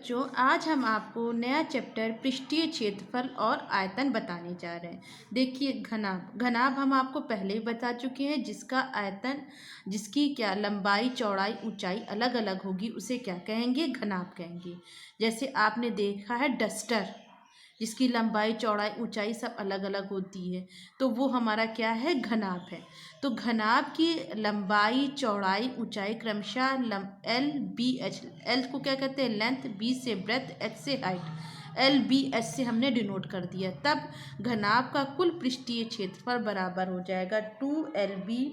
बच्चों, आज हम आपको नया चैप्टर पृष्ठीय क्षेत्रफल और आयतन बताने जा रहे हैं। देखिए, घनाभ हम आपको पहले ही बता चुके हैं। जिसका आयतन, जिसकी क्या लंबाई, चौड़ाई, ऊंचाई अलग अलग होगी, उसे क्या कहेंगे? घनाभ कहेंगे। जैसे आपने देखा है डस्टर, जिसकी लंबाई, चौड़ाई, ऊंचाई सब अलग अलग होती है, तो वो हमारा क्या है? घनाभ है। तो घनाभ की लंबाई, चौड़ाई, ऊंचाई क्रमशः एल बी एच, एल को क्या कहते हैं? लेंथ, बी से ब्रेथ, एच से हाइट, एल बी एच से हमने डिनोट कर दिया। तब घनाभ का कुल पृष्ठीय क्षेत्रफल बराबर हो जाएगा 2LB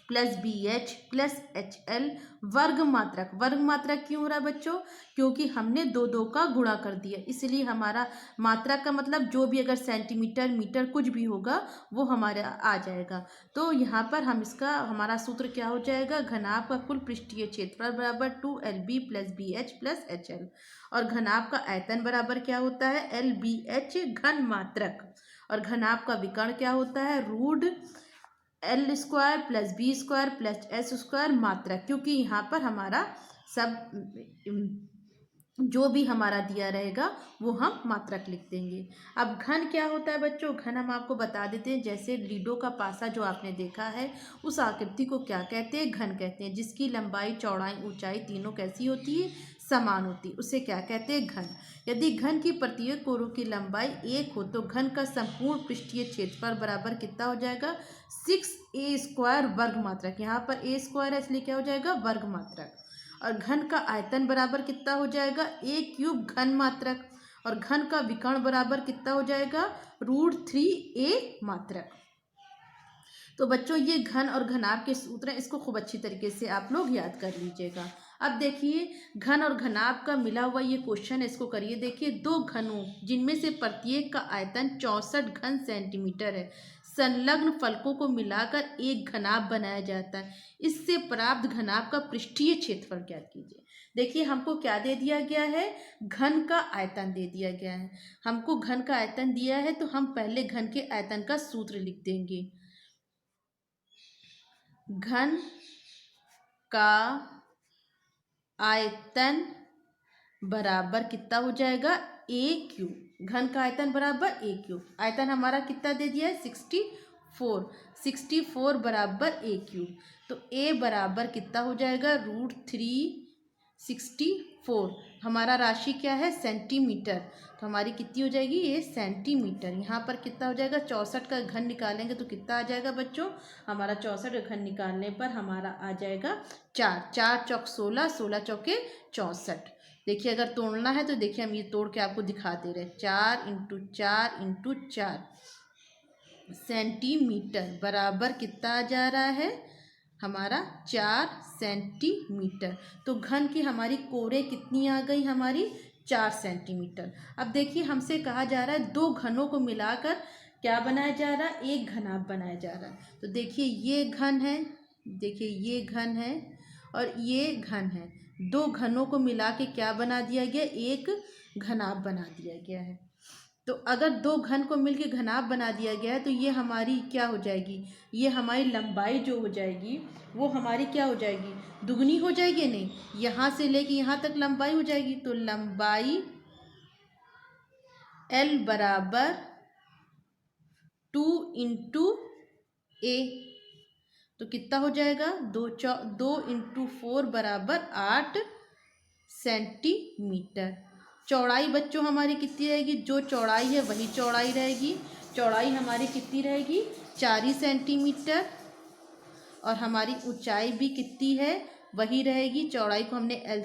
plus B H plus H L वर्ग मात्रक। वर्ग मात्रक क्यों हो रहा है बच्चों? क्योंकि हमने दो दो का गुणा कर दिया, इसलिए हमारा मात्रक का मतलब जो भी अगर सेंटीमीटर, मीटर कुछ भी होगा वो हमारा आ जाएगा। तो यहाँ पर हम इसका हमारा सूत्र क्या हो जाएगा? घनाभ का कुल पृष्ठीय क्षेत्रफल बराबर 2LB plus B H plus H L. और घनाभ का आयतन बराबर क्या होता है? LBH घन मात्रक। और घनाभ का विकर्ण क्या होता है? Root L square plus B square plus S square मात्रक। क्योंकि यहाँ पर हमारा सब जो भी हमारा दिया रहेगा वो हम मात्रक लिख देंगे। अब घन क्या होता है बच्चों? घन हम आपको बता देते हैं। जैसे लीडो का पासा जो आपने देखा है, उस आकृति को क्या कहते हैं? घन कहते हैं। जिसकी लंबाई, चौड़ाई, ऊंचाई तीनों कैसी होती है? समान होती है, उसे क्या कहते हैं? घन। यदि घन की प्रत्येक कोरों की लंबाई 1 हो तो घन का संपूर्ण पृष्ठीय क्षेत्रफल बराबर कितना हो जाएगा? 6A² वर्ग मात्रक। यहाँ पर A स्क्वायर है इसलिए क्या हो जाएगा? वर्ग मात्रक। और घन का आयतन बराबर कितना हो जाएगा? A³ घन मात्रक। और घन का विकर्ण बराबर कितना हो जाएगा? √3A मात्रक। तो बच्चों, ये घन और घनाभ के सूत्र हैं, इसको खूब अच्छी तरीके से आप लोग याद कर लीजिएगा। अब देखिए, घन और घनाभ का मिला हुआ ये क्वेश्चन है, इसको करिए। देखिए, दो घनों जिनमें से प्रत्येक का आयतन 64 घन सेंटीमीटर है, संलग्न फलकों को मिलाकर एक घनाभ बनाया जाता है। इससे प्राप्त घनाभ का पृष्ठीय क्षेत्रफल ज्ञात कीजिए। देखिए, हमको क्या दे दिया गया है? घन का आयतन दे दिया गया है। हमको घन का आयतन दिया है तो हम पहले घन के आयतन का सूत्र लिख देंगे। घन का आयतन बराबर कितना हो जाएगा? A³ घन का आयतन बराबर A³। आयतन हमारा कितना दे दिया है? 64 बराबर A³। तो A बराबर कितना हो जाएगा? √364। हमारा राशि क्या है? सेंटीमीटर। तो हमारी कितनी हो जाएगी? ये सेंटीमीटर। यहाँ पर कितना हो जाएगा? 64 का घन निकालेंगे तो कितना आ जाएगा बच्चों? हमारा 64 का घन निकालने पर हमारा आ जाएगा 4। 4 चौक 16, 16 चौके 64। देखिए, अगर तोड़ना है तो देखिए हम ये तोड़ के आपको दिखा दे रहे हैं। 4 × 4 × 4 सेंटीमीटर बराबर कितना आ जा रहा है? हमारा 4 सेंटीमीटर। तो घन की हमारी कोरें कितनी आ गई? हमारी 4 सेंटीमीटर। अब देखिए, हमसे कहा जा रहा है दो घनों को मिलाकर क्या बनाया जा रहा है? एक घनाभ बनाया जा रहा है। तो देखिए, ये घन है, देखिए ये घन है और ये घन है। दो घनों को मिला के क्या बना दिया गया? एक घनाभ बना दिया गया है। तो अगर दो घन को मिलके घनाभ बना दिया गया है तो ये हमारी क्या हो जाएगी? ये हमारी लंबाई जो हो जाएगी वो हमारी क्या हो जाएगी? दुगनी हो जाएगी। नहीं, यहाँ से लेके यहाँ तक लंबाई हो जाएगी। तो लंबाई L बराबर 2 × A। तो कितना हो जाएगा? 2 × 4 बराबर 8 सेंटीमीटर। चौड़ाई बच्चों हमारी कितनी रहेगी? जो चौड़ाई है वही चौड़ाई रहेगी। चौड़ाई हमारी कितनी रहेगी? 4 ही सेंटीमीटर। और हमारी ऊंचाई भी कितनी है? वही रहेगी। चौड़ाई को हमने एल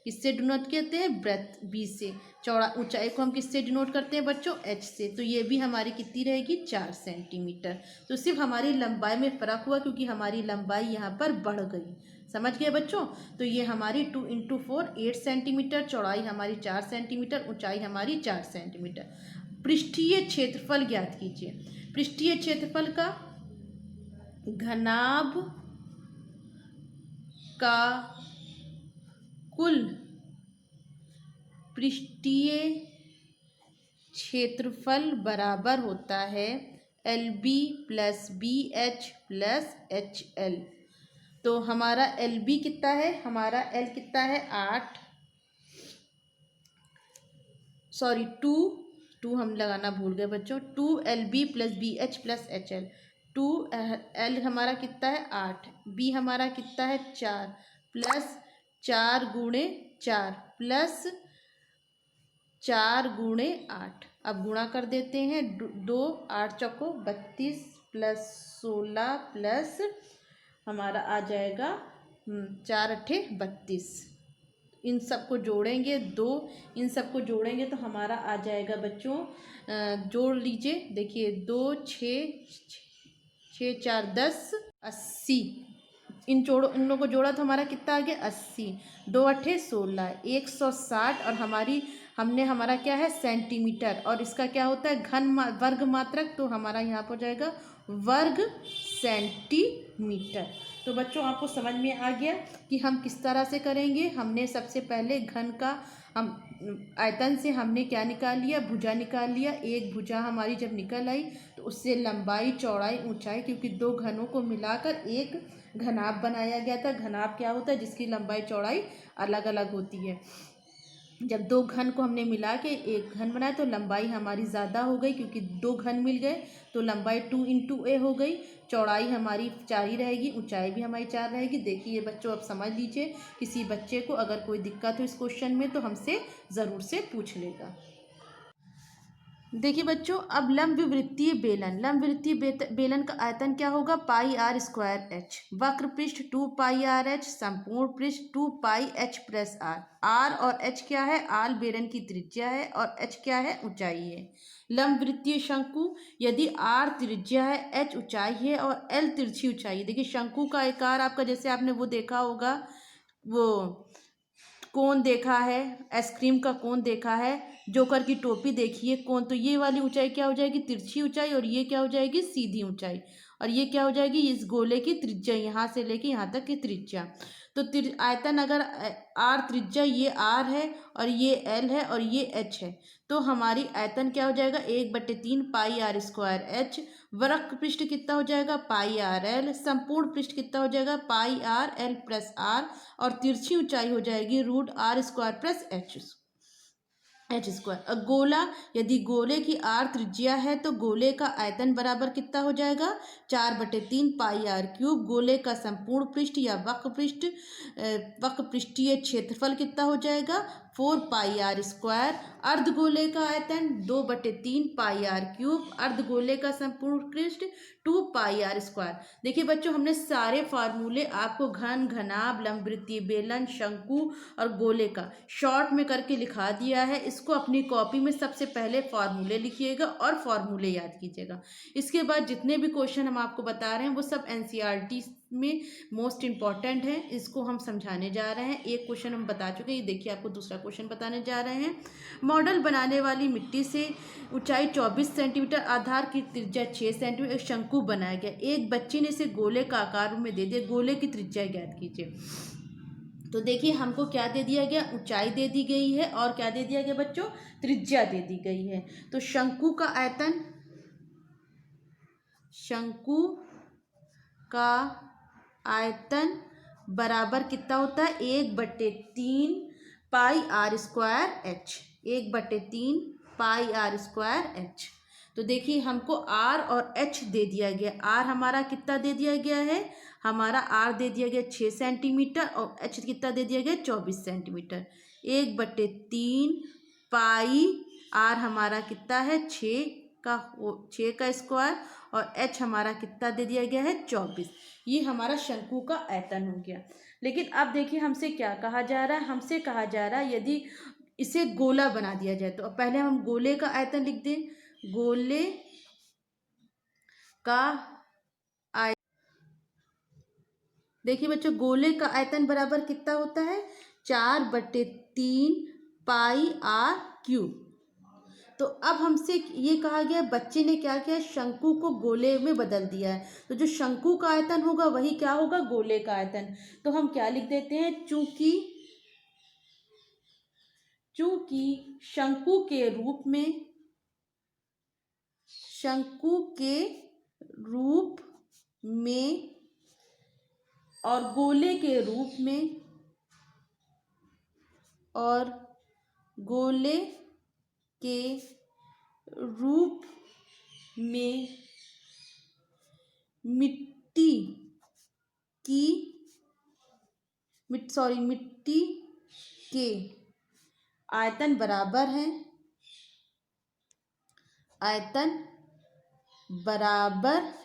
किससे डिनोट करते हैं? ब्रेथ, बी से। ऊंचाई को हम किससे डिनोट करते हैं बच्चों? एच से। तो ये भी हमारी कितनी रहेगी? 4 सेंटीमीटर। तो सिर्फ हमारी लंबाई में फ़र्क हुआ क्योंकि हमारी लंबाई यहाँ पर बढ़ गई। समझ गए बच्चों? तो ये हमारी 2 × 4 8 सेंटीमीटर, चौड़ाई हमारी 4 सेंटीमीटर, ऊंचाई हमारी 4 सेंटीमीटर। पृष्ठीय क्षेत्रफल ज्ञात कीजिए। पृष्ठीय क्षेत्रफल का घनाभ का कुल पृष्ठीय क्षेत्रफल बराबर होता है LB plus BH plus HL। तो हमारा LB कितना है? हमारा L कितना है? 8 सॉरी टू, टू हम लगाना भूल गए बच्चों, 2LB plus BH plus HL। 2L हमारा कितना है 8, B हमारा कितना है 4 प्लस 4 × 4 प्लस 4 × 8। अब गुणा कर देते हैं, 2 8 चौको 32 प्लस 16 प्लस हमारा आ जाएगा 4 8 32। इन सबको जोड़ेंगे इन सबको जोड़ेंगे तो हमारा आ जाएगा बच्चों, जोड़ लीजिए, देखिए 2 6 6 4 10 80। इन लोगों को जोड़ा तो हमारा कितना आ गया 80। 2 8 16 160। और हमने हमारा क्या है सेंटीमीटर, और इसका क्या होता है वर्ग मात्रक, तो हमारा यहाँ पर हो जाएगा वर्ग सेंटीमीटर। तो बच्चों आपको समझ में आ गया कि हम किस तरह से करेंगे। हमने सबसे पहले घन का हम आयतन से हमने क्या निकाल लिया, भुजा निकाल लिया। एक भुजा हमारी जब निकल आई तो उससे लंबाई चौड़ाई ऊंचाई, क्योंकि दो घनों को मिलाकर एक घनाभ बनाया गया था। घनाभ क्या होता है, जिसकी लंबाई चौड़ाई अलग अलग होती है। जब दो घन को हमने मिला के एक घन बनाया तो लंबाई हमारी ज़्यादा हो गई, क्योंकि दो घन मिल गए तो लंबाई 2 × A हो गई। चौड़ाई हमारी 4 ही रहेगी, ऊंचाई भी हमारी 4 रहेगी। देखिए ये बच्चों अब समझ लीजिए, किसी बच्चे को अगर कोई दिक्कत हो इस क्वेश्चन में तो हमसे ज़रूर से पूछ लेगा। देखिए बच्चों, अब लंब विवृत्तीय बेलन का आयतन क्या होगा, πr²h। वक्र पृष्ठ 2πrh, संपूर्ण पृष्ठ 2πh + r। r और h क्या है, r बेलन की त्रिज्या है और h क्या है, ऊंचाई है। लंब वृत्तीय शंकु, यदि r त्रिज्या है, h ऊंचाई है और l तिरछी ऊंचाई है। देखिए शंकु का आकार आपका, जैसे आपने वो देखा होगा, वो कोन देखा है, आइसक्रीम का कोन देखा है, जोकर की टोपी देखिए, कोन, तो ये वाली ऊंचाई क्या हो जाएगी, तिरछी ऊंचाई, और ये क्या हो जाएगी, सीधी ऊंचाई। और ये क्या हो जाएगी, इस गोले की त्रिज्या, यहाँ से लेके यहाँ तक की त्रिज्या। तो आयतन अगर आर त्रिज्या, ये आर है और ये एल है और ये एच है, तो हमारी आयतन क्या हो जाएगा, 1/3 πr²h। वक्र पृष्ठ कितना हो जाएगा, πrl। संपूर्ण पृष्ठ कितना हो जाएगा, πrl + r। और तिरछी ऊंचाई हो जाएगी √r² + h²। गोला, यदि गोले की आर त्रिज्या है तो गोले का आयतन बराबर कितना हो जाएगा, 4/3 πr³। गोले का संपूर्ण पृष्ठ या वक्र पृष्ठीय क्षेत्रफल कितना हो जाएगा, 4πr²। अर्धगोले का आयतन 2/3 πr³। अर्धगोले का संपूर्ण पृष्ठ 2πr²। देखिए बच्चों, हमने सारे फार्मूले आपको घन, घनाभ, लंबवृत्तीय बेलन, शंकु और गोले का शॉर्ट में करके लिखा दिया है। इसको अपनी कॉपी में सबसे पहले फार्मूले लिखिएगा और फार्मूले याद कीजिएगा। इसके बाद जितने भी क्वेश्चन हम आपको बता रहे हैं वो सब एनसीईआरटी में मोस्ट इंपॉर्टेंट है। इसको हम समझाने जा रहे हैं। एक क्वेश्चन हम बता चुके हैं, ये देखिए आपको दूसरा क्वेश्चन बताने जा रहे हैं। मॉडल बनाने वाली मिट्टी से ऊंचाई 24 सेंटीमीटर, आधार की त्रिज्या 6 सेंटीमीटर, एक शंकु बनाया गया। एक बच्चे ने इसे गोले का आकार में दे दिया, गोले की त्रिज्या ज्ञात कीजिए। तो देखिए हमको क्या दे दिया गया, ऊंचाई दे दी गई है और क्या दे दिया गया बच्चों, त्रिज्या दे दी गई है। तो शंकु का आयतन बराबर कितना होता है, 1/3 πr²h। 1/3 πr²h। तो देखिए हमको r और h दे दिया गया। r हमारा कितना दे दिया गया है, हमारा r दे दिया गया 6 सेंटीमीटर और h कितना दे दिया गया 24 सेंटीमीटर। 1/3 पाई, r हमारा कितना है 6 का स्क्वायर और h हमारा कितना दे दिया गया है 24। ये हमारा शंकु का आयतन हो गया। लेकिन अब देखिए हमसे क्या कहा जा रहा है, हमसे कहा जा रहा है यदि इसे गोला बना दिया जाए तो पहले हम गोले का आयतन लिख दें। गोले का आयतन, देखिए बच्चों गोले का आयतन बराबर कितना होता है, 4/3 πr³। तो अब हमसे ये कहा गया, बच्चे ने क्या किया, शंकु को गोले में बदल दिया है। तो जो शंकु का आयतन होगा वही क्या होगा, गोले का आयतन। तो हम क्या लिख देते हैं, चूंकि शंकु के रूप में और गोले के रूप में के रूप में मिट्टी के आयतन बराबर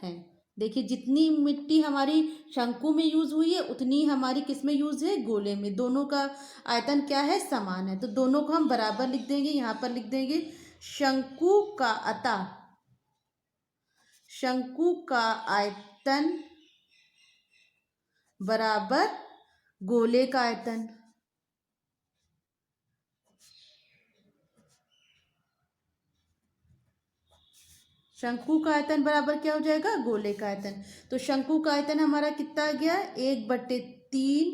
है, देखिए जितनी मिट्टी हमारी शंकु में यूज हुई है उतनी हमारी किस में यूज है, गोले में। दोनों का आयतन क्या है, समान है, तो दोनों को हम बराबर लिख देंगे। यहाँ पर लिख देंगे शंकु का आयतन बराबर गोले का आयतन। शंकु का आयतन बराबर क्या हो जाएगा, गोले का आयतन। तो शंकु का आयतन हमारा कितना आ गया, 1/3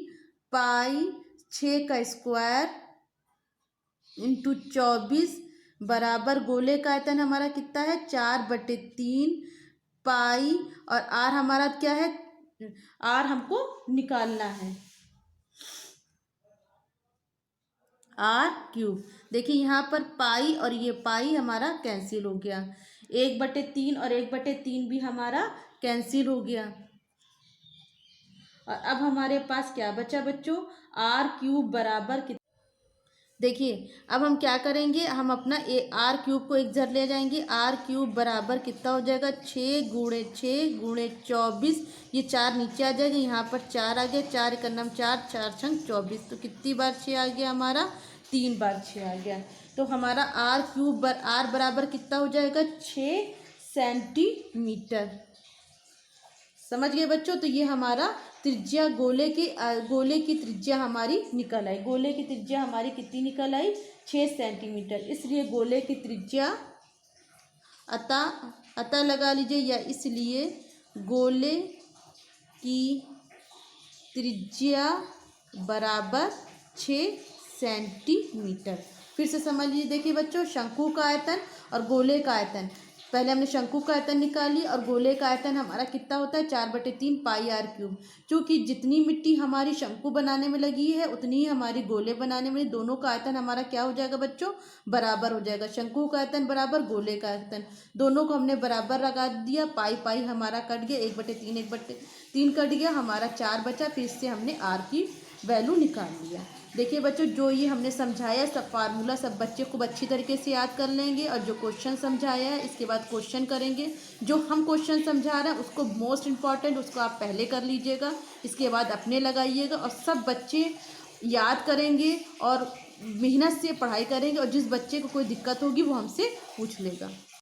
पाई 6 का स्क्वायर इंटू 24 बराबर गोले का आयतन हमारा कितना है, 4/3 पाई, और आर हमारा क्या है, आर हमको निकालना है, r³। देखिए यहाँ पर पाई और ये पाई हमारा कैंसिल हो गया, 1/3 और 1/3 भी हमारा कैंसिल हो गया। और अब हमारे पास क्या बचा बच्चों, r³ बराबर कितना। देखिए अब हम क्या करेंगे, हम अपना r³ को एक जर ले जाएंगे। r³ बराबर कितना हो जाएगा, 6 × 6 × 24, ये 4 नीचे आ जाएगा, यहाँ पर 4 आ गया, 4 × 4 4 × 24, तो कितनी बार 6 आ गया हमारा, 3 बार 6 आ गया। तो हमारा r³ बराबर कितना हो जाएगा, 6 सेंटीमीटर। समझ गए बच्चों। तो ये हमारा त्रिज्या गोले की त्रिज्या हमारी निकल आई। गोले की त्रिज्या हमारी कितनी निकल आई, 6 सेंटीमीटर। इसलिए गोले की त्रिज्या अतः लगा लीजिए, या इसलिए गोले की त्रिज्या बराबर 6 सेंटीमीटर। फिर से समझ लीजिए, देखिए बच्चों, शंकु का आयतन और गोले का आयतन, पहले हमने शंकु का आयतन निकाली और गोले का आयतन हमारा कितना होता है, 4/3 पाई r³। क्योंकि जितनी मिट्टी हमारी शंकु बनाने में लगी है उतनी ही हमारी गोले बनाने में, दोनों का आयतन हमारा क्या हो जाएगा बच्चों, बराबर हो जाएगा। शंकु का आयतन बराबर गोले का आयतन, दोनों को हमने बराबर लगा दिया। पाई पाई हमारा कट गया, 1/3 कट गया, हमारा 4 बचा। फिर इससे हमने r की वैल्यू निकाल लिया। देखिए बच्चों, जो ये हमने समझाया सब फार्मूला सब बच्चे खूब अच्छी तरीके से याद कर लेंगे, और जो क्वेश्चन समझाया है इसके बाद क्वेश्चन करेंगे। जो हम क्वेश्चन समझा रहे हैं उसको मोस्ट इम्पॉर्टेंट उसको आप पहले कर लीजिएगा, इसके बाद अपने लगाइएगा, और सब बच्चे याद करेंगे और मेहनत से पढ़ाई करेंगे, और जिस बच्चे को कोई दिक्कत होगी वो हमसे पूछ लेगा।